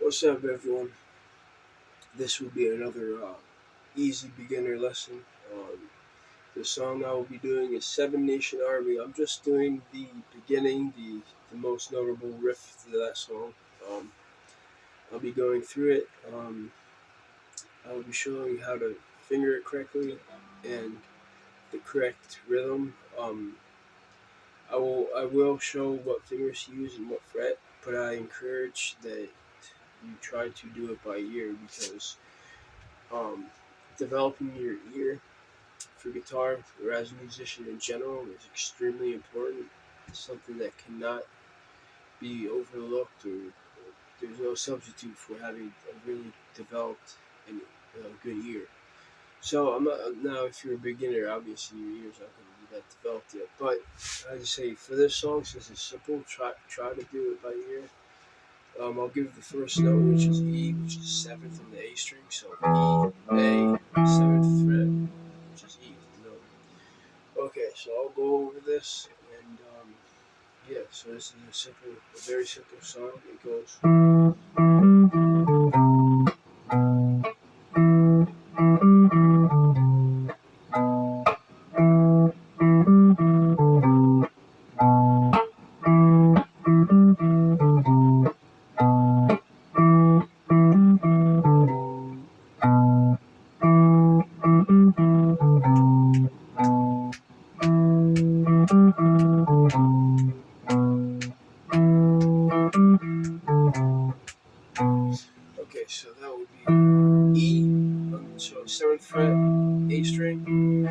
What's up, everyone? This will be another easy beginner lesson. The song I will be doing is Seven Nation Army. I'm just doing the beginning, the most notable riff to that song. Um, I'll be going through it. I'll be showing you how to finger it correctly and the correct rhythm. I will show what fingers to use and what fret, but I encourage that you try to do it by ear because um, developing your ear for guitar or as a musician in general is extremely important. It's something that cannot be overlooked, or there's no substitute for having a really developed and good ear. So I'm not, now, if you're a beginner, obviously your ear's not going to be that developed yet. But I just say for this song, since it's simple, try to do it by ear. I'll give the first note, which is E, which is seventh on the A string. So E, A, seventh fret, which is E. Note. Okay, so I'll go over this, and yeah. So this is a very simple song. It goes. Okay, so that would be E, so seventh fret, A string,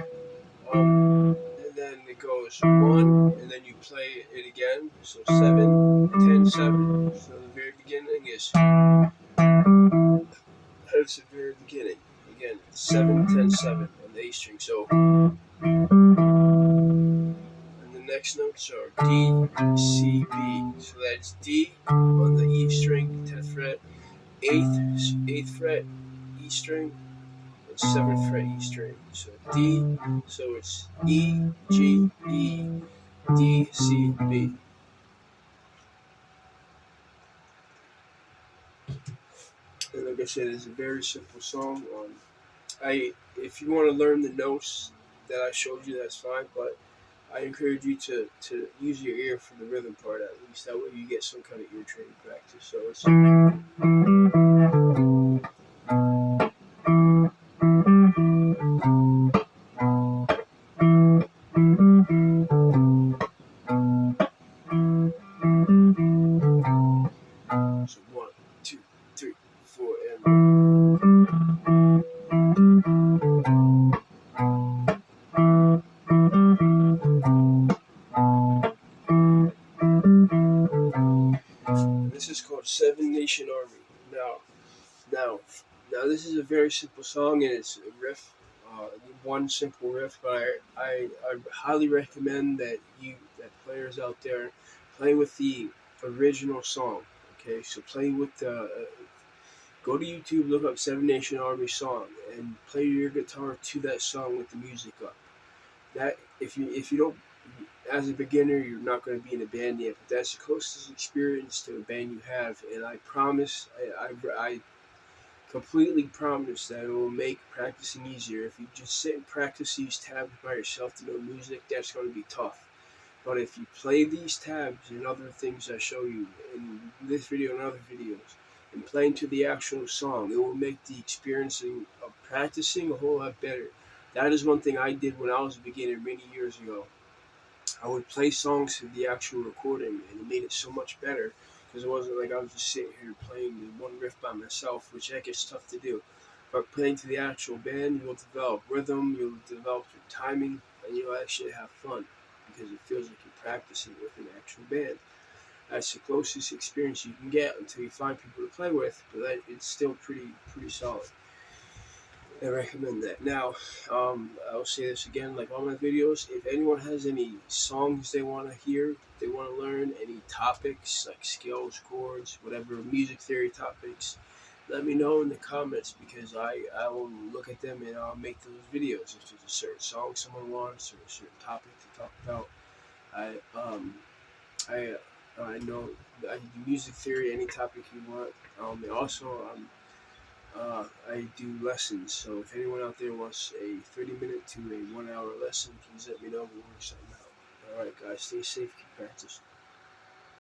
and then it goes one, and then you play it again. So 7, 10, 7. So the very beginning is that's the very beginning. Again, 7, 10, 7 on the A string. So and the next notes are D, C, B. So that's D on the E string, 10th fret, 8th fret, E string, and 7th fret E string. So D, so it's E, G, E, D, C, B. And like I said, it's a very simple song. If you want to learn the notes that I showed you, that's fine. But I encourage you to use your ear for the rhythm part at least. That way you get some kind of ear training practice. So it's so 1, 2, 3, 4, and this is called Seven Nation Army. Now, now this is a very simple song and it's a riff, one simple riff. But I highly recommend that players out there play with the original song. Okay, so play with the. Go to YouTube, look up Seven Nation Army song, and play your guitar to that song with the music up. That if you don't, as a beginner, you're not going to be in a band yet, but that's the closest experience to a band you have. And I promise, I completely promise that it will make practicing easier. If you just sit and practice these tabs by yourself to know music, that's going to be tough. But if you play these tabs and other things I show you in this video and other videos, and playing to the actual song, it will make the experiencing of practicing a whole lot better. That is one thing I did when I was a beginner many years ago. I would play songs to the actual recording, and it made it so much better because it wasn't like I was just sitting here playing the one riff by myself, which that gets tough to do. But playing to the actual band, you'll develop rhythm, you'll develop your timing, and you'll actually have fun because it feels like you're practicing with an actual band. That's the closest experience you can get until you find people to play with, but it's still pretty solid. I recommend that. Now, I'll say this again, like all my videos, if anyone has any songs they want to hear, they want to learn, any topics like scales, chords, whatever, music theory topics, let me know in the comments because I will look at them and I'll make those videos. If there's a certain song someone wants or a certain topic to talk about, I, um, I I know I do music theory, any topic you want. And also, I do lessons. So if anyone out there wants a 30-minute to a 1 hour lesson, please let me know. We'll work something out. All right, guys, stay safe, keep practicing.